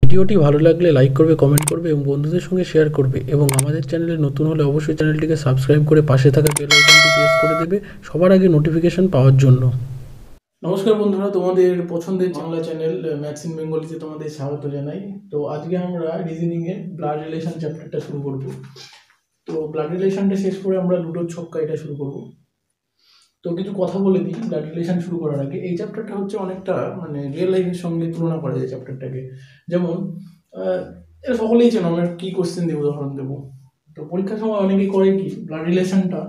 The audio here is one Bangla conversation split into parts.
ভিডিওটি ভালো লাগলে লাইক করবে, কমেন্ট করবে এবং বন্ধুদের সঙ্গে শেয়ার করবে এবং আমাদের চ্যানেলে নতুন হলে অবশ্যই চ্যানেলটিকে সাবস্ক্রাইব করে পাশে থাকা বেল আইকনটি প্রেস করে দেবে সবার আগে নোটিফিকেশন পাওয়ার জন্য। নমস্কার বন্ধুরা, তোমাদের পছন্দের বাংলা চ্যানেল ম্যাথস ইন বেঙ্গলিতে তোমাদের স্বাগত জানাই। তো আজকে আমরা রিজনিং এর ব্লাড রিলেশন চ্যাপ্টারটা শুরু করব। তো ব্লাড রিলেশনটা শেষ করে আমরা লুডোর ছক্কা এটা শুরু করব। তো কিছু কথা বলে দিই ব্লাড রিলেশন শুরু করার আগে। এই চ্যাপ্টারটা হচ্ছে অনেকটা রিয়েল লাইফের সঙ্গে তুলনা করা যায় চ্যাপ্টারটাকে। যেমন এটা সকলেই চেনো, আমরা কি কোশ্চেন দেবো, উদাহরণ দেবো। তো পরীক্ষার সময় অনেকেই করে কি ব্লাড রিলেশনটা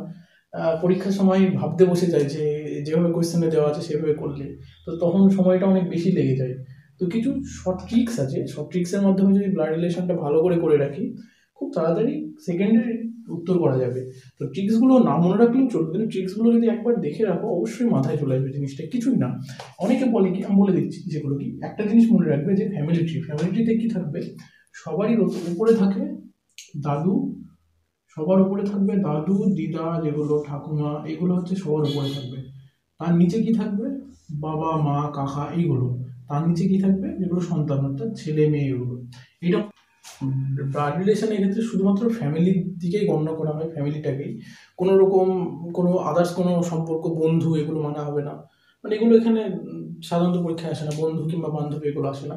পরীক্ষার সময় ভাবতে বসে যায় যে যেভাবে কোশ্চেনে দেওয়া আছে সেভাবে করলে, তো তখন সময়টা অনেক বেশি লেগে যায়। তো কিছু শর্ট ট্রিক্স আছে, শর্ট ট্রিক্সের মাধ্যমে যদি ব্লাড রিলেশনটা ভালো করে রাখি, খুব তাড়াতাড়ি সেকেন্ডের উত্তর করা যাবে। তো ট্রিক্সগুলো না মনে রাখলেও চলবে, কিন্তু ট্রিক্সগুলো যদি একবার দেখে রাখো অবশ্যই মাথায় চলে আসবে জিনিসটা। কিছুই না, অনেকে বলে কি, আমি বলে দিচ্ছি যেগুলো কি। একটা জিনিস মনে রাখবে যে ফ্যামিলি ট্রি, ফ্যামিলি ট্রিতে কি থাকবে, সবারই উপরে থাকে দাদু, সবার উপরে থাকবে দাদু দিদা, যেগুলো ঠাকুমা, এগুলো হচ্ছে সবার উপরে থাকবে। তার নিচে কি থাকবে, বাবা মা কাকা, এইগুলো। তার নিচে কি থাকবে, যেগুলো সন্তান অর্থাৎ ছেলে মেয়ে, এগুলো। এটা ব্লাড রিলেশনের ক্ষেত্রে শুধুমাত্র ফ্যামিলির দিকেই গণ্য করা হয়, ফ্যামিলিটাকেই। কোনো রকম কোনো আদার্স কোনো সম্পর্ক, বন্ধু, এগুলো মানা হবে না। এগুলো এখানে সাধারণত পরীক্ষায় আসে না, বন্ধু কিংবা বান্ধবী এগুলো আসে না।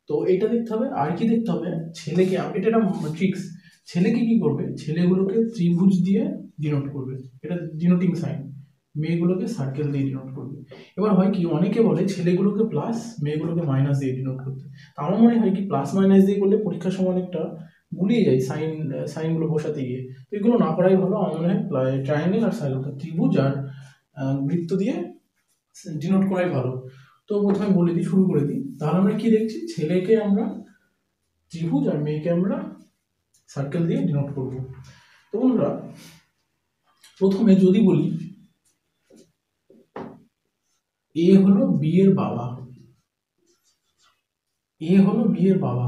তো এটা দেখতে হবে। আর কি দেখতে হবে, ছেলেকে, এটা একটা ট্রিক্স, ছেলেকে কি করবে, ছেলেগুলোকে ত্রিভুজ দিয়ে ডিনোট করবে, এটা ডিনোটিং সাইন। মেয়েগুলোকে সার্কেল দিয়ে ডিনোট করবে। এবার হয় কি, অনেকে বলে ছেলেগুলোকে প্লাস মেয়েগুলোকে মাইনাস দিয়ে ডিনোট করতে। তা আমার মনে হয় কি, প্লাস মাইনাস দিয়ে করলে পরীক্ষার সময় অনেকটা গুলিয়ে যায় সাইনগুলো বসাতে গিয়ে। তো এগুলো না করাই ভালো আমার মনে হয়। ট্রায়াঙ্গেল আর সার্কেল, ত্রিভুজ আর বৃত্ত দিয়ে ডিনোট করাই ভালো। তো প্রথমে বলে দিই, শুরু করে দিই। তাহলে আমরা কি দেখছি, ছেলেকে আমরা ত্রিভুজ আর মেয়েকে আমরা সার্কেল দিয়ে ডিনোট করব। তো বন্ধুরা, প্রথমে যদি বলি এ হলো বি এর বাবা, এ হলো বি এর বাবা,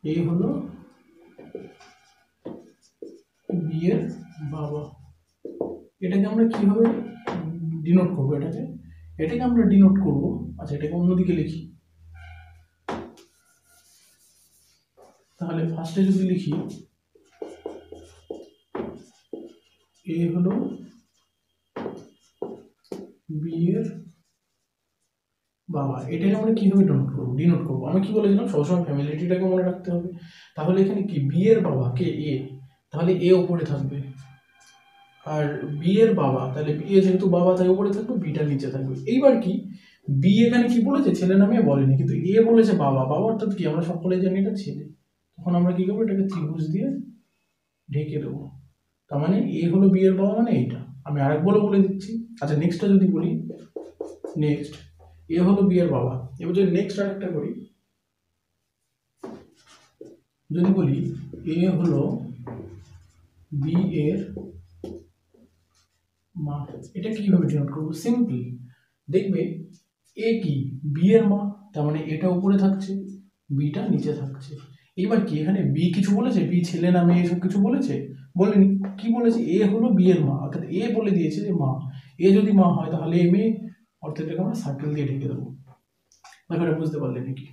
এ হলো বি এর বাবা। এটাকে আমরা কিভাবে ডিনোট করবো, এটাকে আমরা ডিনোট করব। আচ্ছা, এটাকে অন্যদিকে লিখি। তাহলে ফার্স্টে যদি লিখি এ হলো বি এর বাবা, এটাকে আমরা কিভাবে ডিনোট করবো। আমি কি বলেছিলাম, সবসময় ফ্যামিলিটিটাকে মনে রাখতে হবে। তাহলে এখানে কি, বি এর বাবা কে এ, তাহলে এ উপরে থাকবে। আর বি এর বাবা, তাহলে এ যেহেতু বাবা তাই উপরে থাকবে, বিটা নিচে থাকবে। এইবার কি, বি এখানে কি বলেছে, ছেলে নামে বলেনি, কিন্তু এ বলেছে বাবা। বাবা অর্থাৎ কি, আমরা সকলে জানি এটা ছেলে। তখন আমরা কি করবো, এটাকে ত্রিভুজ দিয়ে ঢেকে দেবো। তার মানে এ হলো বি এর বাবা, মানে এইটা। আমি আরেকবারও বলে দিচ্ছি। আচ্ছা, নেক্সটটা যদি বলি, নেক্সট এ হলো বি এর বাবা। এবার যদি নেক্সট আরেকটা করি, যদি বলি এ হলো বি এর মা, এটা কিভাবে ডিনোট করবো, সিম্পল। দেখবে এ কি, বি এর মা, তার মানে এটা উপরে থাকছে, বিটা নিচে থাকছে। এবার কি, এখানে বি কিছু বলেছে, বি ছেলে না মেয়ে এসব কিছু বলেছে, বলেনি। কি বলেছে, এ হলো বি এর মা, অর্থাৎ এ বলে দিয়েছে যে মা। এ যদি মা হয় তাহলে এ মেয়ে, অর্থাৎ এটাকে আমরা সার্কেল দিয়ে ঢেকে দেবো। ব্যাপারটা বুঝতে পারলে নাকি?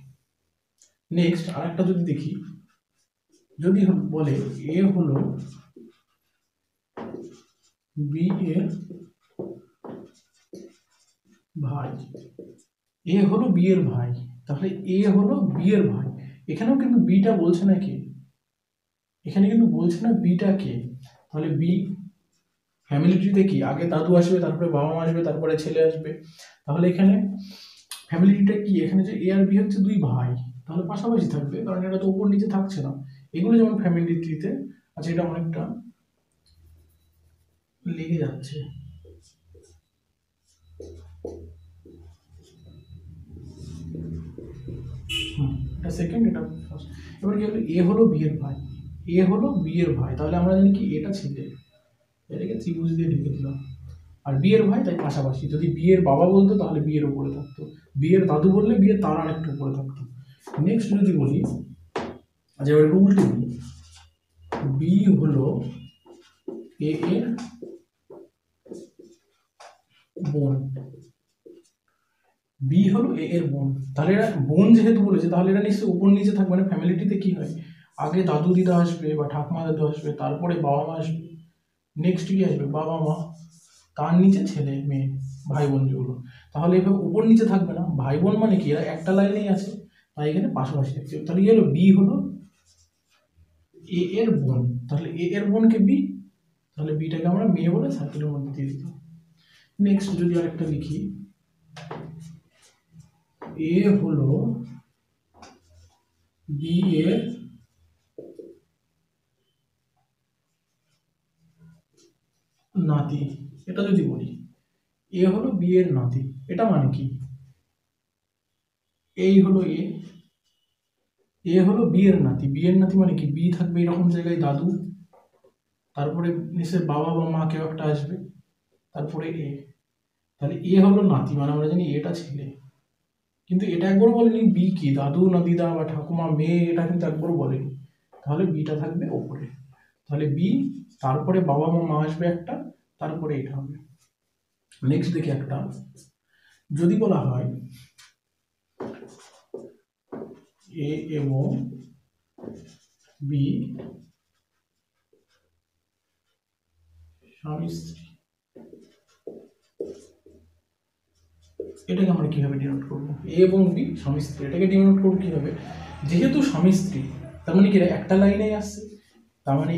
নেক্সট আরেকটা যদি দেখি, যদি বলে এ হলো বি এর ভাই, এ হলো বি এর ভাই, তাহলে এ হলো বি এর ভাই। এখানেও কিন্তু বিটা বলছে না কে, এখানে কিন্তু বলছে না বিটা কে। তাহলে বি ফ্যামিলি ট্রিতে কি, আগে দাদু আসবে, তারপরে বাবা মা আসবে, তারপরে ছেলে আসবে। তাহলে এখানে ফ্যামিলি ট্রিটা কি, এখানে যে এ আর বি হচ্ছে দুই ভাই, তাহলে পাশাপাশি থাকবে, কারণ এটা তো উপর নিচে থাকছে না। এগুলো যেমন ফ্যামিলি ট্রিতে। আচ্ছা, এটা অনেকটা লেগে যাচ্ছে। এটা সেকেন্ড, এটা ফার্স্ট। এবার কি হলো, এ হলো বি এর ভাই, এ হলো বি এর ভাই, তাহলে আমরা জানি কি এটা ছেলে, এটাকে ত্রিভুজ দিয়ে ঢেকে দিলাম। আর বি এর ভাই তাই পাশাপাশি। যদি বি এর বাবা বলতো তাহলে বি এর উপরে থাকতো, বি এর দাদু বললে বি এর তার আরেকটু উপরে থাকতো। নেক্সট যদি বলি, আচ্ছা এবার উল্টে দিই, বি হলো এ এর বোন, বি হলো এ এর বোন, তাহলে এরা বোন যেহেতু বলেছে তাহলে এরা নিশ্চয়ই উপর নিচে থাকবে না। ফ্যামিলিটিতে কি হয়, আগে দাদু দিদা আসবে বা ঠাকুমা দাদু আসবে, তারপরে বাবা মা আসবে, নেক্সট কি আসবে বাবা মা, তার নিচে ছেলে মেয়ে ভাই বোন যেগুলো। তাহলে এভাবে উপর নিচে থাকবে না, ভাই বোন মানে কি এরা একটা লাইনেই আছে, তাই এখানে পাশাপাশি দেখতে হবে। তাহলে কি হলো বি হলো এ এর বোন, তাহলে এ এর বোনকে বি, তাহলে বিটাকে আমরা মেয়ে বলে সার্কেলের মধ্যে দিয়ে দিতাম। নেক্সট যদি আরেকটা লিখি, এ হলো বি এর নাতি, এটা যদি বলি এ হলো বি এর নাতি, এটা মানে কি এই হলো এ হলো বি এর নাতি, বি এর নাতি মানে কি বি থাকবে এরকম জায়গায় দাদু, তারপরে নিশ্চয় বাবা বা মা কেউ একটা আসবে, তারপরে এ, তাহলে এ হলো নাতি মানে আমরা জানি এটা ছেলে। কিন্তু এটা একবার বলেনি বি কি দাদু না দিদা বা ঠাকুমা মেয়ে, এটা কিন্তু একবার বলেনি। তাহলে বিটা থাকবে ওপরে, তাহলে বি, তারপরে বাবা মা আসবে একটা, তারপরে এটা হবে। নেক্সট দেখি একটা, যদি বলা হয় এ এবং বি স্বামী স্ত্রী, এটাকে আমরা কিভাবে ডিনোট করবো, এ এবং বি স্বামী স্ত্রী, এটাকে ডিনোট করবো কিভাবে, যেহেতু স্বামী স্ত্রী তার মানে কি একটা লাইনে আসছে, তার মানে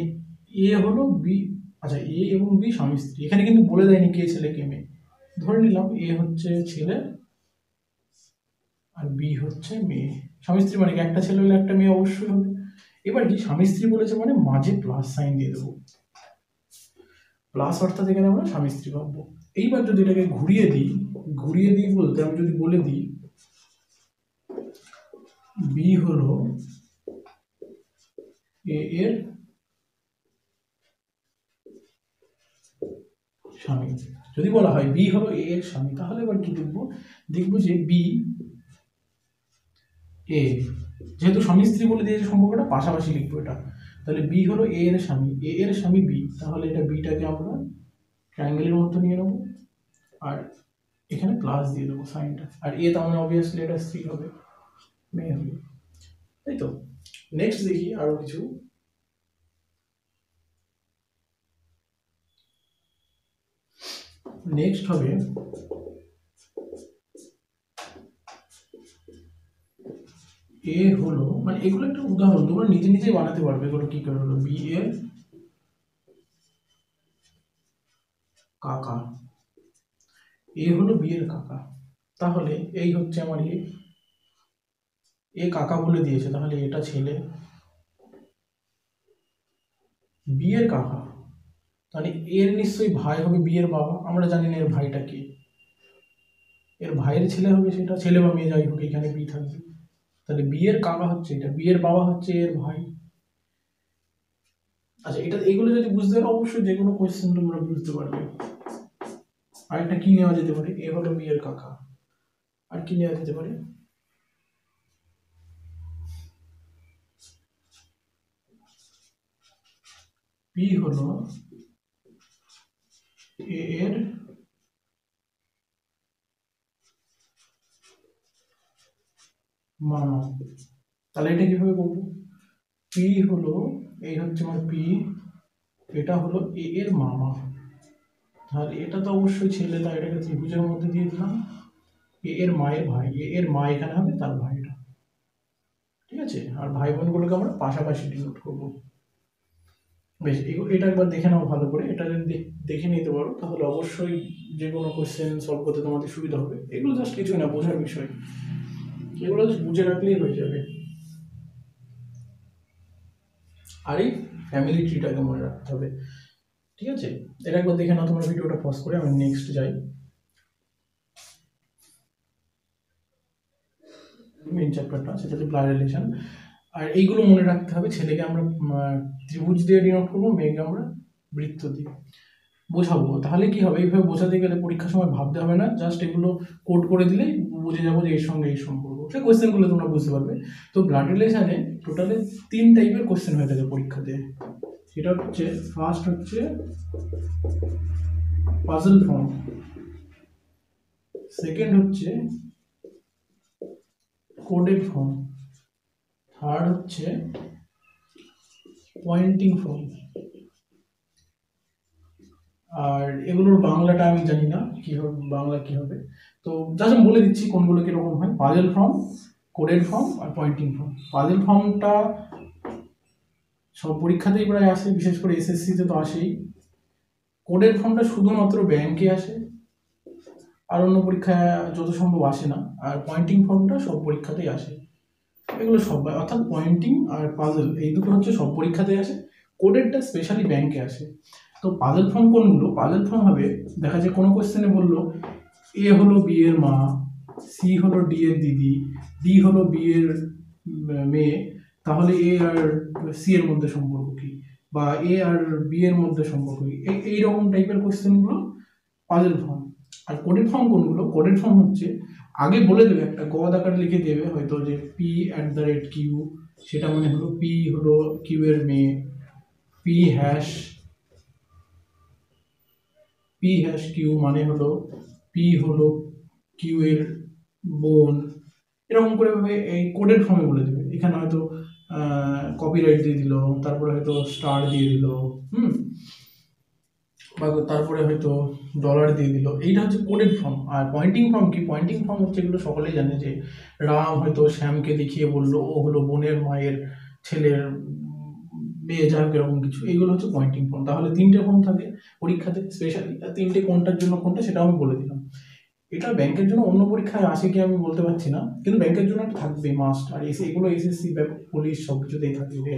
এ হলো বি, আচ্ছা এ এবং বি স্বামী স্ত্রী, এখানে কিন্তু বলে দেয়নি কে ছেলে কে মেয়ে, ধরে নিলাম এ হচ্ছে ছেলে আর বি হচ্ছে মেয়ে, স্বামী স্ত্রী মানে কি একটা ছেলে হলে একটা মেয়ে অবশ্যই হবে। এবার কি স্বামী স্ত্রী বলেছে মানে মাঝে প্লাস সাইন দিয়ে দেবো, প্লাস অর্থাৎ এখানে আমরা স্বামী স্ত্রী পাবো। এইবার যদি এটাকে ঘুরিয়ে দিই বলতে আমি যদি বলে দিই বি হলো এ এর স্বামী, যদি বলা হয় বি হলো এ এর স্বামী, তাহলে এবার কি দেখবো যে বি এ, যেহেতু স্বামী স্ত্রী বলে দিয়েছে সম্পর্কটা পাশাপাশি লিখবো এটা, তাহলে বি হলো এ এর স্বামী, এ এর স্বামী বি, তাহলে এটা বিটাকে আমরা ট্রায়াঙ্গেলের মতো নিয়ে নেবো আর এখানে প্লাস দিয়ে দেবো সাইনটা, আর এ তার মানে অবভিয়াসলি এটা স্ত্রী হবে, মেয়ে হবে, তাই তো। নেক্সট দেখি আরো কিছু, নেক্সট হবে এ হলো, মানে এগুলো একটা উদাহরণ তোমরা নিজে নিজেই বানাতে পারবে, এগুলো কি করে হলো বি এর কাকা, এ হলো বি এর কাকা, তাহলে এই হচ্ছে আমার এ কাকা বলে দিয়েছে, তাহলে এটা ছেলে বি এর কাকা, তাহলে এর নিশ্চয়ই ভাই হবে বি এর বাবা, আমরা জানি না এর ভাইটা কে, এর ভাইয়ের ছেলে হবে, সেটা ছেলে বা মেয়ে যাই হোক এখানে বি থাকবে, তাহলে বি এর কাকা হচ্ছে এটা, বি এর বাবা হচ্ছে এর ভাই। আচ্ছা এটা এগুলো যদি বুঝতে পারো অবশ্যই যে কোনো কোয়েশ্চেন তোমরা বুঝতে পারবে। আরেকটা কি নেওয়া যেতে পারে, এ হলো বি এর কাকা, আর কি নেওয়া যেতে পারে, বি হলো এ এর মামা, তাহলে এটা কিভাবে করবো, পি হলো, এই হচ্ছে আমার পি, এটা হলো এ এর মামা, তাহলে এটা তো অবশ্যই ছেলে, তাই এটাকে ত্রিভুজের মধ্যে দিয়ে দিলাম, এ এর মায়ের ভাই, এ এর মা এখানে হবে তার ভাইটা, ঠিক আছে। আর ভাই বোনগুলোকে আমরা পাশাপাশি ডিনোট করবো। বেশ, এটা একবার দেখে নাও ভালো করে, এটা যদি দেখে নিতে পারো তাহলে অবশ্যই যে কোনো কোশ্চেন সলভ করতে তোমাদের সুবিধা হবে। এগুলো জাস্ট কিছুই না, বোঝার বিষয়, এগুলো জাস্ট বুঝে রাখলেই হয়ে যাবে। আর এই ফ্যামিলি ট্রিটাকে মনে রাখতে হবে, ঠিক আছে। এটা একবার দেখে নাও তোমার ভিডিওটা পজ করে, আমি নেক্সট যাই, মেন চ্যাপ্টারটা সেটা হচ্ছে ব্লাড রিলেশন। আর এইগুলো মনে রাখতে হবে, ছেলেকে আমরা ত্রিভুজ দিয়ে ডিনোট করবো, মেয়েকে আমরা বৃত্ত দিয়ে বোঝাবো, তাহলে কি হবে এইভাবে বোঝাতে গেলে পরীক্ষার সময় ভাবতে হবে না, জাস্ট এগুলো কোড করে দিলেই বুঝে যাবো যে এর সঙ্গে এই সম্পর্ক, সে কোয়েশ্চেনগুলো তোমরা বুঝতে পারবে। তো ব্লাড রিলেশনে টোটালে 3 টাইপের কোয়েশ্চেন হয়ে থাকে পরীক্ষাতে, সেটা হচ্ছে ফার্স্ট হচ্ছে পাজল ফর্ম, সেকেন্ড হচ্ছে কোডেড ফর্ম, থার্ড হচ্ছে পয়েন্টিং ফর্ম। আর এগুলোর বাংলাটা আমি জানি না কি হবে, বাংলা কি হবে, তো জাস্ট বলে দিচ্ছি কোনগুলো কিরকম হয়। পাজেল ফর্ম, কোডেড ফর্ম আর পয়েন্টিং ফর্ম। পাজেল ফর্মটা সব পরীক্ষাতেই প্রায় আসে, বিশেষ করে এসএসসিতে তো আসেই। কোডেড ফর্মটা শুধুমাত্র ব্যাংকে আসে, আর অন্য পরীক্ষায় যত সম্ভব আসে না। আর পয়েন্টিং ফর্মটা সব পরীক্ষাতেই আসে। এগুলো সব, অর্থাৎ পয়েন্টিং আর পাজেল এই দুটো হচ্ছে সব পরীক্ষাতেই আসে, কোডেডটা স্পেশালি ব্যাংকে আসে। তো পাজেল ফর্ম কোনগুলো? পাজেল ফর্ম হবে, দেখা যায় কোনো কোশ্চেনে বললো এ হলো বি এর মা, সি হলো ডি এর দিদি, ডি হলো বি এর মেয়ে, তাহলে এ আর সি এর মধ্যে সম্পর্ক কি, বা এ আর বি এর মধ্যে সম্পর্ক কি, এইরকম টাইপের কোশ্চেনগুলো পাজেল ফর্ম। আর কোডেড ফর্ম কোনগুলো? কোডেড ফর্ম হচ্ছে আগে বলে দেবে, একটা গদ আকারে লিখে দেবে হয়তো যে p@কিউ, সেটা মানে হলো পি হলো কিউ এর মেয়ে, p# কিউ মানে হলো পি হলো কিউ এর বোন। এরকম করে ভাবে এই কোডেড ফর্মে বলে দেবে। এখানে হয়তো কপিরাইট দিয়ে দিল, তারপরে হয়তো স্টার দিয়ে দিল, বা তারপরে হয়তো ডলার দিয়ে দিল। এইটা হচ্ছে কোডেড ফর্ম। আর পয়েন্টিং ফর্ম কি? পয়েন্টিং ফর্ম হচ্ছে, এগুলো সকলেই জানে, যে রাম হয়তো শ্যামকে দেখিয়ে বললো ও হলো বোনের মায়ের ছেলের মেয়ে, যাই হোক এরকম কিছু। এইগুলো হচ্ছে পয়েন্টিং ফর্ম। তাহলে তিনটে ফর্ম থাকে পরীক্ষাতে স্পেশালি, তিনটে কোনটার জন্য কোনটা সেটাও আমি বলে দিলাম। এটা ব্যাংকের জন্য অন্য পরীক্ষায় আসে কি আমি বলতে পারছি না, কিন্তু ব্যাংকের জন্য একটা থাকবে মাস্ট। আর এগুলো এসএসসি, পুলিশ সব কিছুতেই থাকবে।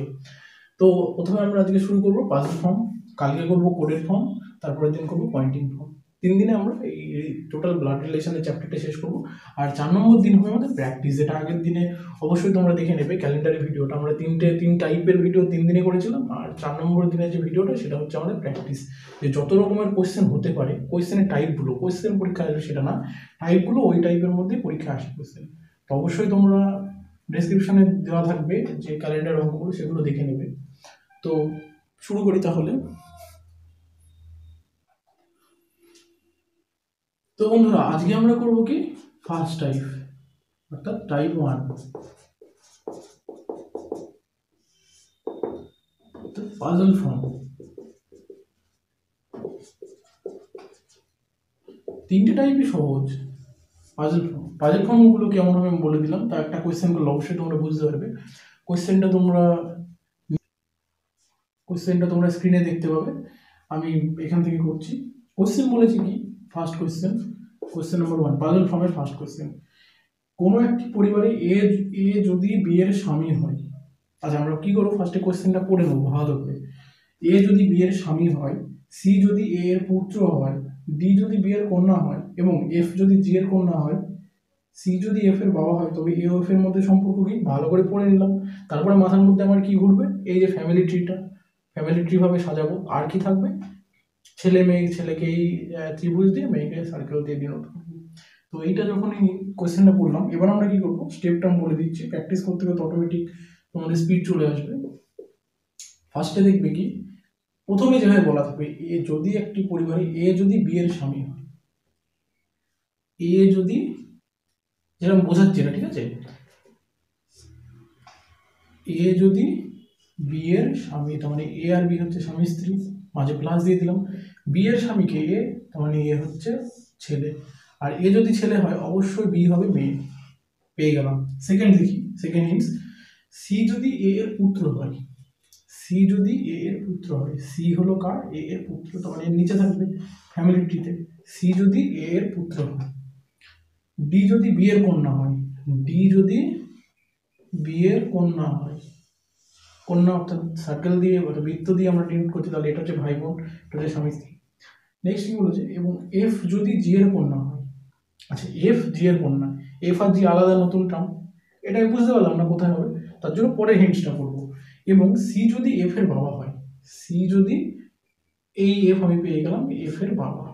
তো প্রথমে আমরা আজকে শুরু করবো পাজল ফর্ম, কালকে করবো কোডেড ফর্ম, তারপরের দিন করবো পয়েন্টিং ফর্ম। 3 দিনে আমরা এই টোটাল ব্লাড রিলেশনের চ্যাপ্টারটা শেষ করবো। আর 4 নম্বর দিন হবে আমাদের প্র্যাকটিস, যেটা আগের দিনে অবশ্যই তোমরা দেখে নেবে ক্যালেন্ডারের ভিডিওটা। আমরা 3 টাইপের ভিডিও 3 দিনে করেছিলাম। আর 4 নম্বর দিনের যে ভিডিওটা সেটা হচ্ছে আমাদের প্র্যাকটিস, যে যত রকমের কোয়েশ্চেন হতে পারে, কোয়েশ্চেনের টাইপগুলো, কোয়েশ্চেন পরীক্ষা আসবে সেটা না, টাইপগুলো ওই টাইপের মধ্যে পরীক্ষা আসে কোয়েশ্চেন। তো অবশ্যই তোমরা ডেসক্রিপশনে দেওয়া থাকবে যে ক্যালেন্ডার অঙ্কগুলো, সেগুলো দেখে নেবে। তো শুরু করি তাহলে। তো বন্ধুরা, আজকে আমরা করব কি ফার্স্ট টাইপ, অর্থাৎ টাইপ 1, পাজল ফর্ম। তিনটে টাইপই সহজ। পাজল ফর্ম, পাজল ফর্মগুলো কেমন হবে আমি বলে দিলাম। তা একটা কোয়েশ্চেন করলে অবশ্যই তোমরা বুঝতে পারবে। কোয়েশ্চেনটা তোমরা স্ক্রিনে দেখতে পাবে। আমি এখান থেকে করছি। কোয়েশ্চেন বলেছি কি, ফার্স্ট কোয়েশ্চেন নম্বর 1, পাজল ফর্মের ফার্স্ট কোয়েশ্চেন। কোনো একটি পরিবারে এ যদি বি এর স্বামী হয়। আচ্ছা, আমরা কি করবো, ফার্স্টে কোয়েশ্চেনটা পড়ে নেবো ভালো করে। এ যদি বি এর স্বামী হয়, সি যদি এ এর পুত্র হয়, ডি যদি বি এর কন্যা হয়, এবং এফ যদি জি এর কন্যা হয়, সি যদি এফ এর বাবা হয়, তবে এ ও এফ এর মধ্যে সম্পর্ক কি? ভালো করে পড়ে নিলাম। তারপরে মাথার মধ্যে আমার কি ঘুরবে, এই যে ফ্যামিলি ট্রি ভাবে সাজাবো। আর কি থাকবে, ছেলে মেয়ে, ছেলেকে এই ত্রিভুজ দিয়ে, মেয়েকে সার্কেল দিয়ে ডিনোট করবো। তো এইটা যখনই কোয়েশ্চেনটা পড়লাম, এবার আমরা কি করবো, স্টেপটা আমি বলে দিচ্ছি। প্র্যাকটিস করতে করতে অটোমেটিক তোমাদের স্পিড চলে আসবে। ফার্স্টে দেখবে কি, প্রথমে যেভাবে বলা থাকবে, এ যদি একটি পরিবারে এ যদি বি এর স্বামী হয়, এ যদি, যেরকম বোঝাচ্ছি না, ঠিক আছে, এ যদি বি এর স্বামী, তার মানে এ আর বি হচ্ছে স্বামী স্ত্রী, মাঝে প্লাস দিয়ে দিলাম। বি এর স্বামীকে এ, তার মানে এ হচ্ছে ছেলে। আর এ যদি ছেলে হয়, অবশ্যই বি হবে মেয়ে। পেয়ে গেলাম। সেকেন্ড হিন্টস, সি যদি এ এর পুত্র হয়, সি যদি এ এর পুত্র হয়, সি হলো কার? এ এর পুত্র, তার মানে এর নিচে থাকবে ফ্যামিলি ট্রিতে। সি যদি এ এর পুত্র হয়, ডি যদি বি এর কন্যা হয়, ডি যদি বি এর কন্যা হয়, কন্যা অর্থাৎ সার্কেল দিয়ে, বৃত্ত দিয়ে আমরা ডিনোট করছি, তাহলে এটা হচ্ছে ভাই বোন, এটা হচ্ছে স্বামী স্ত্রী। নেক্সট কি বলেছে, এবং এফ যদি জি এর কন্যা হয়। আচ্ছা, এফ জি এর কন্যা, এফ আর জি আলাদা নতুন টার্ম, এটা আমি বুঝতে পারলাম না কোথায় হবে, তার জন্য পরে হিন্টসটা করবো। এবং সি যদি এফ এর বাবা হয়, সি যদি, এই এফ আমি পেয়ে গেলাম এফ এর বাবা।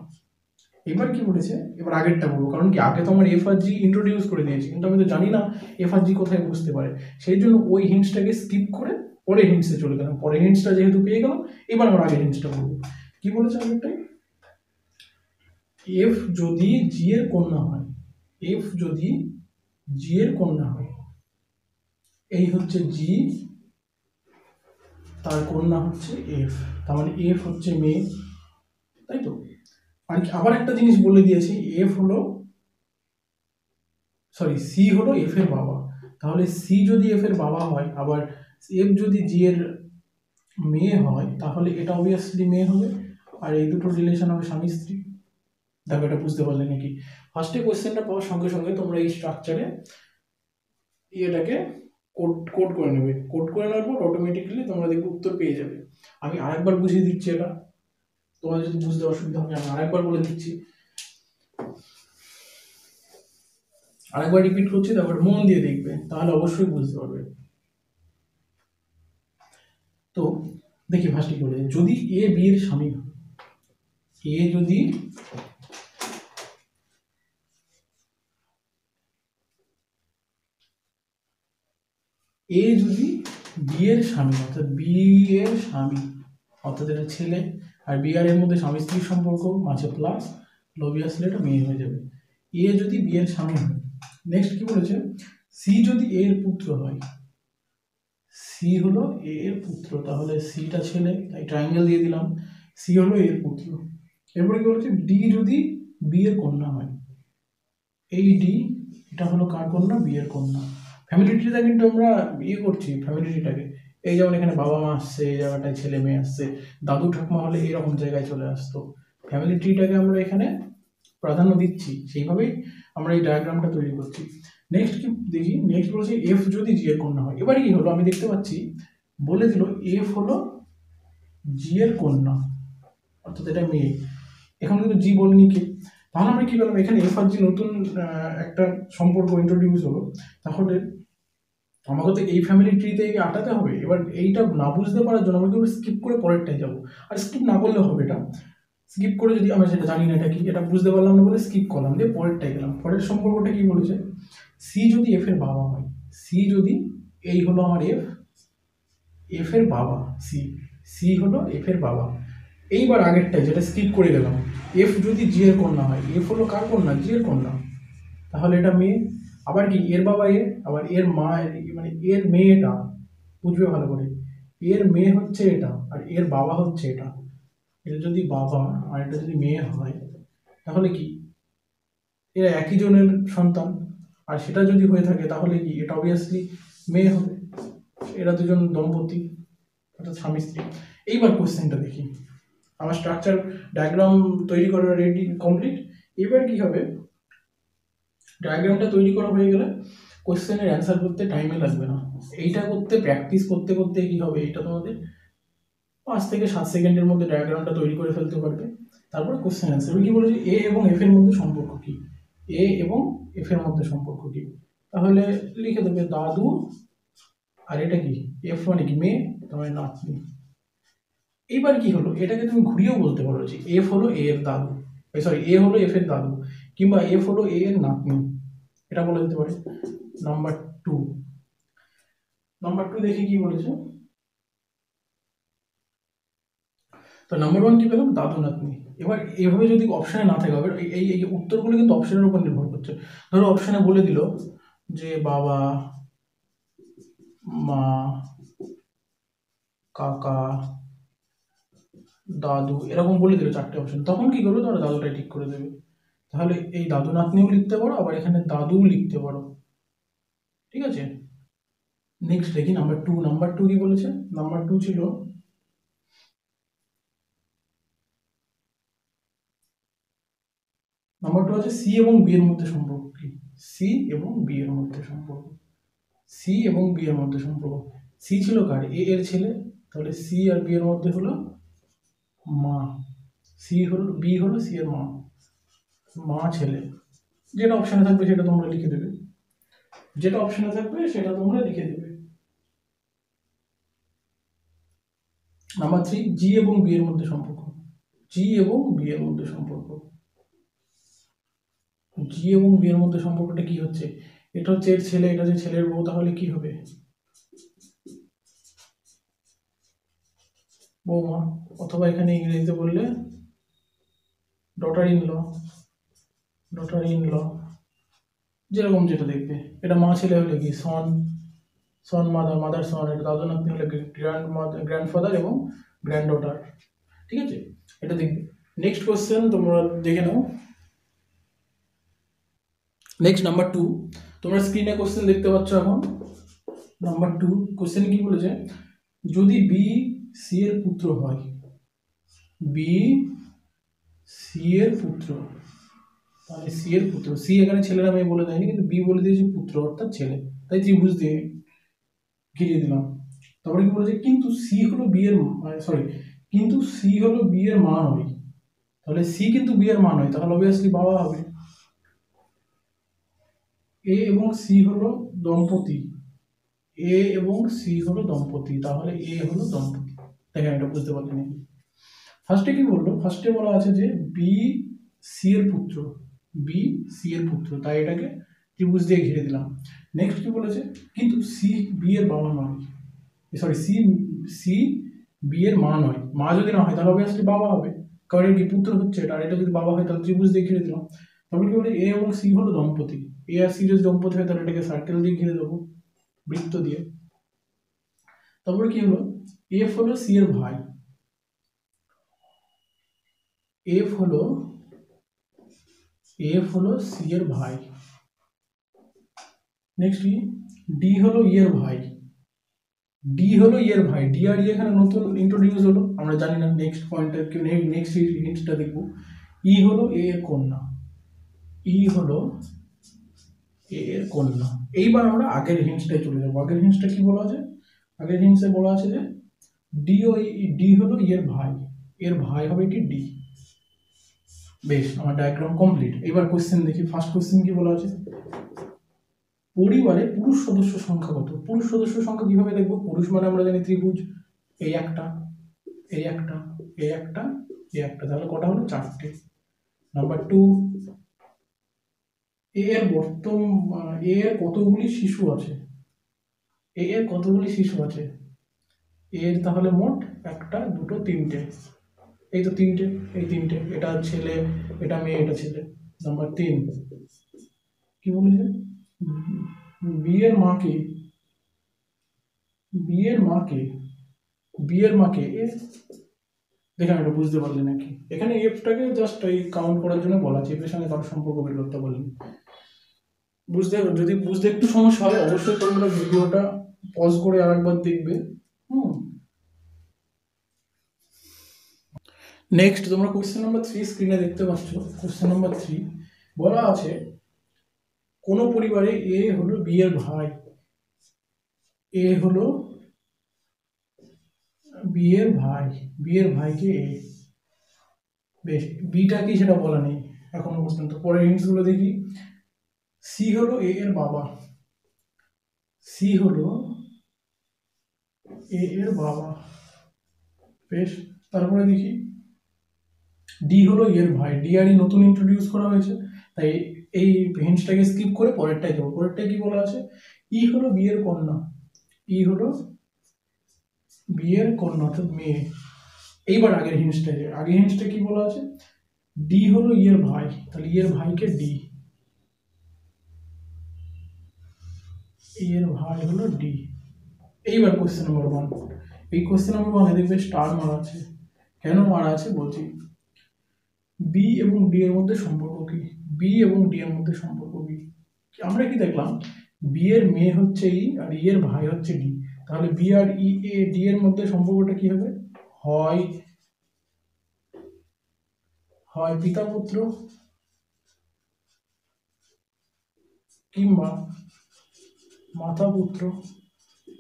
এবার কি বলেছে, এবার আগেরটা বলবো, কারণ কি আগে তো আমার এফ আর জি ইন্ট্রোডিউস করে দিয়েছি, কিন্তু আমি তো জানি না এফ আর জি কোথায় বুঝতে পারে, সেই জন্য ওই হিন্টসটাকে স্কিপ করে পরে হিন্টসে চলে গেলাম। পরে হিন্টসটা যেহেতু পেয়ে গেলাম, এবার আমার আগের হিন্টসটা বলবো। কি বলেছে আগেরটাই, এফ যদি জি এর কন্যা হয়, এফ যদি জি এর কন্যা হয়, এই হচ্ছে জি, তার কন্যা হচ্ছে এফ, তার মানে এফ হচ্ছে মেয়ে, তাই তো। আর আবার একটা জিনিস বলে দিয়েছি, এফ হলো সি হলো এফ এর বাবা। তাহলে সি যদি এফ এর বাবা হয়, আবার এফ যদি জি এর মেয়ে হয়, তাহলে এটা অবভিয়াসলি মেয়ে হবে, আর এই দুটো রিলেশন হবে স্বামী স্ত্রী। দেখো এটা বুঝতে পারলে নাকি? ফার্স্টে কোয়েশ্চেনটা পাওয়ার সঙ্গে সঙ্গে তোমরা এই স্ট্রাকচারে এটাকে কোড কোড করে নেবে। কোড করে নেওয়ার পর অটোমেটিক্যালি তোমরা দেখবে উত্তর পেয়ে যাবে। আমি আরেকবার বুঝিয়ে দিচ্ছি, এটা তোমার যদি বুঝতে অসুবিধা হয় আমি আরেকবার বলে দিচ্ছি, আরেকবার রিপিট করছি, তারপর মন দিয়ে দেখবে, তাহলে অবশ্যই বুঝতে পারবে। তো দেখি ফার্স্টে কি বলে, যদি এ বি এর স্বামী হয়, এ যদি বি এর স্বামী, অর্থাৎ বি এর স্বামী, অর্থাৎ এটা ছেলে, আর বি আর এর মধ্যে স্বামী স্ত্রীর সম্পর্ক মাঝে প্লাস লবিয়াসলি এটা মেয়ে হয়ে যাবে। এ যদি বি এর স্বামী হয়, নেক্সট কি বলেছে, সি যদি এ এর পুত্র হয়, সি হলো এ এর পুত্র, তাহলে সিটা ছেলে, তাই ট্রায়াঙ্গেল দিয়ে দিলাম, সি হলো এর পুত্র। এরপরে কি বলেছে, ডি যদি বি এর কন্যা হয়, এই ডি এটা হলো কার কন্যা, বি এর কন্যা। ফ্যামিলি ট্রিটা কিন্তু আমরা করছি ফ্যামিলি ট্রিটাকে, এই যেমন এখানে বাবা মা আসছে, এই জায়গাটায় ছেলে মেয়ে আসছে, দাদু ঠাকুমা হলে এরকম জায়গায় চলে আসতো। ফ্যামিলি ট্রিটাকে আমরা এখানে প্রাধান্য দিচ্ছি, সেইভাবেই আমরা এই ডায়াগ্রামটা তৈরি করছি। নেক্সট কি দেখি, নেক্সট বলছি এফ যদি জি এর কন্যা হয়। এবারে কি হলো, আমি দেখতে পাচ্ছি বলে দিল এফ হলো জি এর কন্যা, অর্থাৎ এটা মেয়ে। এখন কিন্তু জি বলিনি কে, তাহলে আমরা কি করলাম, এখানে এফ আর জি নতুন একটা সম্পর্ক ইন্ট্রোডিউস হলো। তাহলে আমাকে তো এই ফ্যামিলি ট্রিতে আটাতে হবে। এবার এইটা না বুঝতে পারার জন্য আমরা কিন্তু স্কিপ করে পরেরটায় যাবো, আর স্কিপ না করলে হবে, এটা স্কিপ করে যদি আমরা সেটা জানি না এটা কি, এটা বুঝতে পারলাম না বলে স্কিপ করলাম, দিয়ে পরেরটায় গেলাম। পরের সম্পর্কটা কি বলেছে, সি যদি এফ এর বাবা হয়, সি যদি, এই হলো আমার এফ, এফ এর বাবা সি, সি হলো এফ এর বাবা। এইবার আগেরটাই যেটা স্কিপ করে গেলাম, এফ যদি জি এর কন্যা হয়, এফ হলো কার কন্যা, জি এর কন্যা, তাহলে এটা মেয়ে। আবার কি এর বাবা এ, আবার এর মা, মানে এর মেয়েটা, বুঝবে ভালো করে, এর মেয়ে হচ্ছে এটা, আর এর বাবা হচ্ছে এটা। এটা যদি বাবা আর এটা যদি মেয়ে হয়, তাহলে কি এরা একই জনের সন্তান, আর সেটা যদি হয়ে থাকে তাহলে কি এটা অবভিয়াসলি মেয়ে হবে। এরা দুজন দম্পতি, অর্থাৎ স্বামী স্ত্রী। এইবার কোশ্চেনটা দেখি, আমার স্ট্রাকচার ডায়াগ্রাম তৈরি করা রেডি কমপ্লিট। এবার কি হবে, ডায়াগ্রামটা তৈরি করা হয়ে গেলে কোশ্চেনের অ্যান্সার করতে টাইমে লাগবে না। এইটা করতে প্র্যাকটিস করতে করতে কি হবে, এটা তোমাদের 5 থেকে 7 সেকেন্ডের মধ্যে ডায়াগ্রামটা তৈরি করে ফেলতে পারবে। তারপরে কোশ্চেন অ্যান্সার কি বলেছে, এ এবং এফ এর মধ্যে সম্পর্ক কি, এ এবং এফ এর মধ্যে সম্পর্ক কি, তাহলে লিখে দেবে দাদু, আর এটা কি এফ মানে কি মেয়ে, তোমার নাতনি। এইবার কি হলো, এটাকে তুমি ঘুরিয়েও বলতে পারো যে এফ হলো এ এর দাদু, সরি এ হলো এফ এর দাদু, কিংবা এফ হলো এ এর নাতনি, এটা বলে দিতে পারে। নাম্বার টু, দেখে কি বলেছে, তো নাম্বার ওয়ান কি পেলাম, দাদু নাতনি। এবার এভাবে যদি অপশানে না থাকে, এবার এই এই উত্তরগুলো কিন্তু অপশনের উপর নির্ভর করছে। ধরো অপশানে বলে দিল যে বাবা, মা, কাকা, দাদু, এরকম বলে দিল 4টে অপশন, তখন কি করবে, তোমরা দাদুটাই ঠিক করে দেবে। তাহলে এই দাদু নাতনিও লিখতে পারো, আবার এখানে দাদুও লিখতে পারো, ঠিক আছে। নেক্সট দেখি নাম্বার টু কি বলেছে, নাম্বার টু ছিল, নাম্বার টু আছে সি এবং বি এর মধ্যে সম্পর্ক কি, সি এবং বি এর মধ্যে সম্পর্ক, সি এবং বি এর মধ্যে সম্পর্ক। সি ছিল কার, এ এর ছেলে, তাহলে সি আর বি এর মধ্যে হলো মা, সি হলো, বি হলো সি এর মা, মা ছেলে। যেটা অপশানে থাকবে সেটা তোমরা লিখে দেবে, যেটা অপশানে থাকবে সেটা তোমরা লিখে দেবে। নাম্বার থ্রি, জি এবং বি এর মধ্যে সম্পর্ক, জি এবং বি এর মধ্যে সম্পর্ক, জি এবং বি এর মধ্যে সম্পর্কটা কি হচ্ছে, এটা হচ্ছে এর ছেলে, এটা হচ্ছে ছেলের বউ, তাহলে কি হবে, বৌমা, অথবা এখানে ইংরেজিতে বললে daughter in law, daughter in law, যেরকম যেটা দেখবে। এটা মা ছেলে হলে কি সন, সন মাদার, মাদার সন, এটা দাদু নাতনি হলে গ্র্যান্ডফাদার এবং গ্র্যান্ডডটার। ঠিক আছে, এটা দেখবে। নেক্সট কোশ্চেন তোমরা দেখে নাও। নেক্সট নাম্বার 2, তোমরা স্ক্রিনে কোশ্চেন দেখতে পাচ্ছ এখন। নাম্বার 2 কোশ্চেন কি বলেছে, যদি বি সি এর পুত্র হয়, বি সি এর পুত্র, তাহলে সি এর পুত্র, সি এখানে ছেলেরা মেয়ে বলে দেয়নি, কিন্তু বি বলে দিয়েছে পুত্র অর্থাৎ ছেলে, তাই ত্রিভুজ দিয়ে ঘিরিয়ে দিলাম। তারপরে কি বলেছে, কিন্তু সি হলো বি এর, সরি, কিন্তু সি হলো বি এর মা নয়, তাহলে সি কিন্তু বি এর মা নয়, তাহলে অবভিয়াসলি বাবা হবে। এ এবং সি হলো দম্পতি, এ এবং সি হলো দম্পতি, তাহলে এ হলো দম্পতি। দেখেন এটা বুঝতে পারলেন নাকি? ফার্স্টে কি বললো, ফার্স্টে বলা আছে যে বি সি এর পুত্র, বি সি এর পুত্র, তাই এটাকে ত্রিভুজ দিয়ে ঘিরে দিলাম। নেক্সট কি বলেছে, কিন্তু সি বি এর বাবা নয়, সরি, সি সি বি এর মা নয়, মা যদি না হয় তাহলে অবভিয়াসলি বাবা হবে, কারণ এর কি পুত্র হচ্ছে এটা, আর এটা যদি বাবা হয় তাহলে ত্রিভুজ দিয়ে ঘিরে দিলাম। তারপরে কি বলে, এ এবং সি হলো দম্পতি, এ আর সি যদি দম্পতি হয় তাহলে এটাকে সার্কেল দিয়ে ঘিরে দেবো, বৃত্ত দিয়ে। তারপরে কি হলো, এফ হলো সি এর ভাই, এফ হলো সি এর ভাই। নেক্সট কি, ডি হলো ই এর ভাই, ডি হলো ই এর ভাই, ডি আর ই এখানে নতুন ইন্ট্রোডিউস হলো, আমরা জানি না। নেক্সট পয়েন্টে নেক্সট হিন্টসটা দেখবো। ই হলো এ এর কন্যা, ই হলো এ এর কন্যা। এইবার আমরা আগের হিন্টসটাই চলে যাবো। আগের হিন্টসটা কি বলা আছে, আগের হিন্টসে বলা আছে যে ডি ও ডি হলো ই এর ভাই, এর ভাই হবে কি ডি। বেশ, আমার ডায়াগ্রাম কমপ্লিট। এবার কোশ্চেন দেখি। ফার্স্ট কোশ্চেন কি বলা আছে, পরিবারে পুরুষ সদস্য সংখ্যা কত? পুরুষ সদস্য সংখ্যা কিভাবে দেখবো, পুরুষ মানে আমরা জানি ত্রিভুজ, এই একটা, এই একটা, এই একটা, এই একটা, তাহলে কটা হলো? 4টে। নাম্বার 2, এ এর এ এর কতগুলি শিশু আছে, এ এর কতগুলি শিশু আছে, এর তাহলে মোট 1 2 3টে, এই তো 3টে, এই 3টে, এটা ছেলে, এটা মেয়ে, এটা ছেলে। নাম্বার 3 কি বলেছে, বিয়ের মাকে, বিয়ের মাকে, বিয়ের মাকে এ, দেখেন এটা বুঝতে পারলে নাকি? এখানে এফটাকে জাস্ট এই কাউন্ট করার জন্য বলা আছে, এর সঙ্গে কারোর সম্পর্ক বের করতে বলেনি। বুঝতে, যদি বুঝতে একটু সমস্যা হয় অবশ্যই তোমরা ভিডিওটা পজ করে আরেকবার দেখবে। নেক্সট তোমরা কোশ্চেন নাম্বার 3 স্ক্রিনে দেখতে পাচ্ছ। কোশ্চেন নাম্বার 3 বলা আছে, কোন পরিবারে এ হলো বি এর ভাই, এ হলো বি এর ভাই, বি এর ভাইকে এ। বেশ, বিটা কি সেটা বলা নেই এখনো পর্যন্ত। পরের হিন্টস গুলো দেখি। সি হলো এ এর বাবা, সি হলো এ এর বাবা। বেশ, তারপরে দেখি ডি হলো এর ভাই, ডি আর ই নতুন ইন্ট্রোডিউস করা হয়েছে, তাই এই হিন্টসটাকে স্কিপ করে পরেরটাই যাবো। পরেরটাই কি বলা আছে, ই হলো বিয়ের কন্যা, ই হলো বিয়ের কন্যা অর্থাৎ মেয়ে। এইবার আগের হিন্টসটা, আগের হিন্টসটা কি বলা আছে, ডি হলো ইয়ের ভাই, তাহলে ইয়ের ভাইকে ডি, এর ভাই হলো ডি। এইবার কোশ্চেন নাম্বার 1, এই কোশ্চেন নাম্বার 1 দেখবে স্টার মারা আছে। কেন মারা আছে বলছি। বি এবং ডি এর মধ্যে সম্পর্ক কি, বি এবং ডি এর মধ্যে সম্পর্ক কি? আমরা কি দেখলাম, বি এর মেয়ে হচ্ছে ই আর ই এর ভাই হচ্ছে ডি, তাহলে B R E A D এর মধ্যে সম্পর্কটা কি হবে, হয় হয় পিতা পুত্র কিংবা মাতা পুত্র।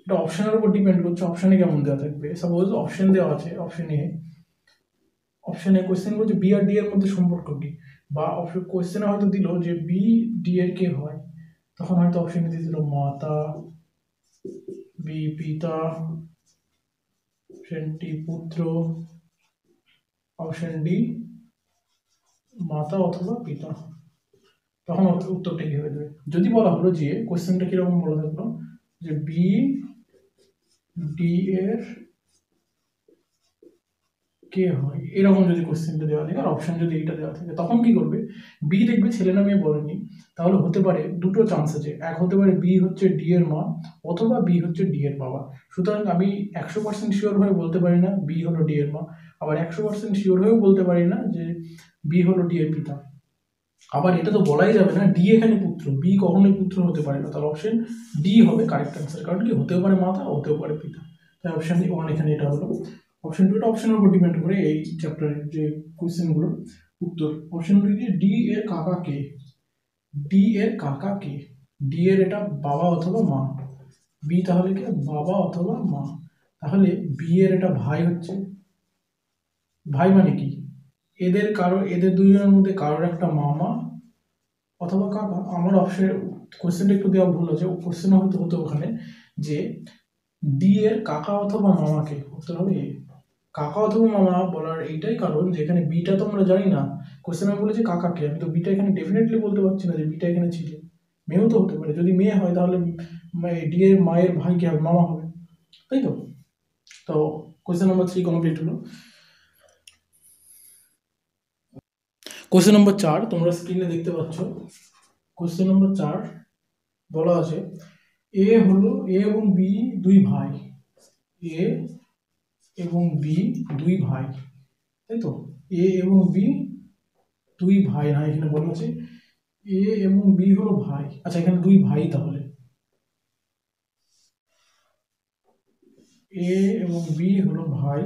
এটা অপশনের উপর ডিপেন্ড করছে, অপশনে কেমন দেওয়া থাকবে। সাপোজ অপশন দেওয়া আছে, অপশনে কোশ্চেন বলছে বি আর ডি এর মধ্যে সম্পর্ক কি, বা কোশ্চেনে হয়তো দিল যে বি ডি এর কে হয়, তখন হয়তো অপশনে দিয়ে দিল মাতা, বি পিতা, অপশন ডি পুত্র, অপশন ডি মাতা অথবা পিতা, তখন উত্তরটা কি হয়ে যাবে। যদি বলা হলো যে কোশ্চেনটা কিরকম বলা থাকলো যে বি ডি এর কে হয়, এরকম যদি কোশ্চেনটা দেওয়া থাকে আর অপশন যদি এইটা দেওয়া থাকে, তখন কি করবে, বি দেখবে ছেলে না মেয়ে বলেনি, তাহলে হতে পারে দুটো চান্স আছে, এক হতে পারে বি হচ্ছে ডি এর মা অথবা বি হচ্ছে ডি এর বাবা। সুতরাং আমি 100% শিওর হয়ে বলতে পারি না বি হলো ডি এর মা, আবার 100% শিওর হয়েও বলতে পারি না যে বি হলো ডি এর পিতা। আবার এটা তো বলাই যাবে না ডি এখানে পুত্র, বি কখনোই পুত্র হতে পারে না, তাহলে অপশন ডি হবে কারেক্ট অ্যান্সার। কারণ কি, হতেও পারে মাতা, হতেও পারে পিতা, তাই অপশন ওয়ান এখানে এটা হলো। অপশন টু, এটা অপশনের উপর ডিপেন্ড করে এই চ্যাপ্টারের যে কোয়েশ্চেনগুলোর উত্তর। অপশন টু কি, ডি এর কাকা কে, ডি এর কাকা কে, ডি এর এটা বাবা অথবা মা, বি তাহলে কি বাবা অথবা মা, তাহলে বি এর এটা ভাই হচ্ছে, ভাই মানে কি, এদের দুজনের মধ্যে কারোর একটা মামা অথবা কাকা। আমার অপশন কোশ্চেনটা একটু দেওয়া ভুল আছে, কোশ্চেন হতো ওখানে যে ডি এর কাকা অথবা মামাকে, উত্তর হবে এ। কাকা অথবা মামা বলার এইটাই কারণ যে এখানে বিটা তো আমরা জানি না, কোশ্চেনে বলেছে কাকাকে, আমি তো বিটা এখানে ডেফিনেটলি বলতে পারছি না যে বিটা এখানে ছিল, মেয়েও তো হতে পারে, যদি মেয়ে হয় তাহলে ডি এর মায়ের ভাই কি হবে, মামা হবে, তাই তো। তো কোশ্চেন নাম্বার 3 কমপ্লিট হলো। কোশ্চেন নম্বর 4 তোমরা স্ক্রিনে দেখতে পাচ্ছ। কোশ্চেন নম্বর 4 বলা আছে এ এবং বি দুই ভাই, এ এবং বি দুই ভাই, তাই তো, এ এবং বি দুই ভাই না, এখানে বলা আছে এ এবং বি হলো ভাই, আচ্ছা এখানে দুই ভাই, তাহলে এ এবং বি হলো ভাই,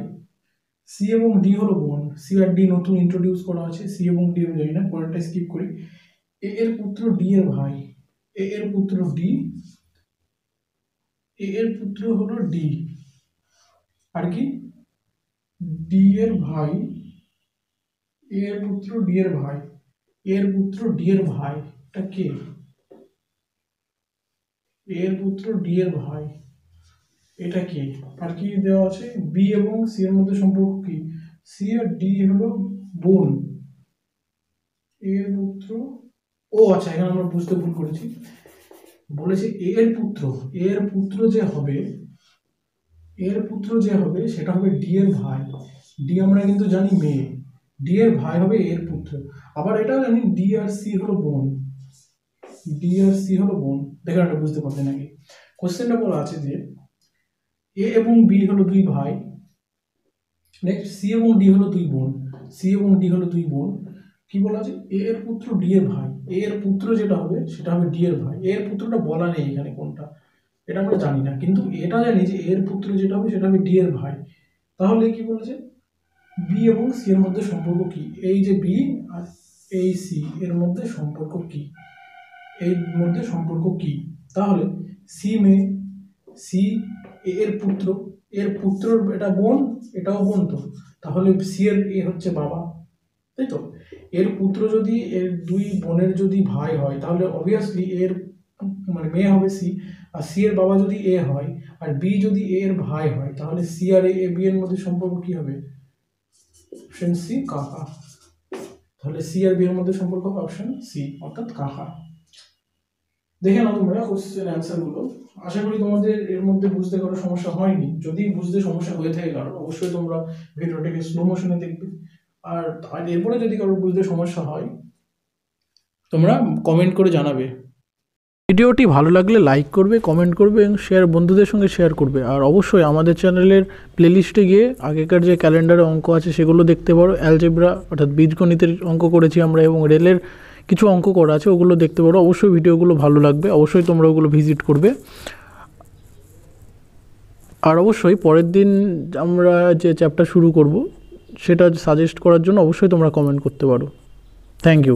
সি এবং ডি হলো বোন, সি আর ডি নতুন ইন্ট্রোডিউস করা আছে, সি এবং ডি আমি জানি না, পরেরটা স্কিপ করি। এ এর পুত্র ডি এর ভাই, এ এর পুত্র ডি, এ এর পুত্র হলো ডি, আর কি ডি এর ভাই, এ এর পুত্র ডি এর ভাই, এর পুত্র ডি এর ভাই, এটা কে, এর পুত্র ডি এর ভাই, এটা কে, আর কি দেওয়া আছে, বি এবং সি এর মধ্যে সম্পর্ক কি, সি আর ডি হলো বোন, এর পুত্র, ও আচ্ছা এখানে আমরা বুঝতে ভুল করেছি, বলেছে এর পুত্র যে হবে, এর পুত্র যে হবে সেটা হবে ডি এর ভাই, ডি আমরা কিন্তু জানি মেয়ে, ডি এর ভাই হবে এর পুত্র, আবার এটাও জানি ডি আর সি হলো বোন, ডি আর সি হলো বোন, দেখেন এটা বুঝতে পারলেন নাকি। কোশ্চেনটা বলা আছে যে এ এবং বি হলো দুই ভাই, নেক্সট সি এবং ডি হলো দুই বোন, সি এবং ডি হলো দুই বোন, কি বলা আছে এ এর পুত্র ডি এর ভাই, এ এর পুত্র যেটা হবে সেটা হবে ডি এর ভাই, এর পুত্রটা বলা নেই এখানে কোনটা, এটা আমরা জানি না, কিন্তু এটা জানি যে এর পুত্র যেটা হবে সেটা হবে ডি এর ভাই, তাহলে কি বলেছে বি এবং সি এর মধ্যে সম্পর্ক কি, এই যে বি আর এই সি এর মধ্যে সম্পর্ক কি, এর মধ্যে সম্পর্ক কি, তাহলে সি মেয়ে, সি এর পুত্র, এর পুত্র এটা বোন, এটাও বোন, তো তাহলে সি এর এ হচ্ছে বাবা, তাই তো, এর পুত্র যদি এর দুই বোনের যদি ভাই হয় তাহলে অবভিয়াসলি এর মানে মেয়ে হবে সি, আর সি এর বাবা যদি এ হয় আর বি যদি এ এর ভাই হয় তাহলে সি আর এ বি এর মধ্যে সম্পর্ক কি হবে, অপশন সি কাকা, তাহলে সি আর বি এর মধ্যে সম্পর্ক হবে অপশন সি অর্থাৎ কাকা। দেখে নাও তোমরা কোশ্চেন অ্যান্সার গুলো, আশা করি তোমাদের এর মধ্যে বুঝতে কারো সমস্যা হয়নি, যদি বুঝতে সমস্যা হয়ে থাকে কারো অবশ্যই তোমরা ভিডিওটাকে স্লো মোশনে দেখবে, আর এরপরে যদি কারো বুঝতে সমস্যা হয় তোমরা কমেন্ট করে জানাবে। ভিডিওটি ভালো লাগলে লাইক করবে, কমেন্ট করবে এবং বন্ধুদের সঙ্গে শেয়ার করবে, আর অবশ্যই আমাদের চ্যানেলের প্লেলিস্টে গিয়ে আগেকার যে ক্যালেন্ডারে অঙ্ক আছে সেগুলো দেখতে পারো, অ্যালজেব্রা অর্থাৎ বীজগণিতের অঙ্ক করেছি আমরা এবং রেলের কিছু অঙ্ক করা আছে ওগুলো দেখতে পারো, অবশ্যই ভিডিওগুলো ভালো লাগবে, অবশ্যই তোমরা ওগুলো ভিজিট করবে। আর অবশ্যই পরের দিন আমরা যে চ্যাপ্টার শুরু করব সেটা সাজেস্ট করার জন্য অবশ্যই তোমরা কমেন্ট করতে পারো। Thank you.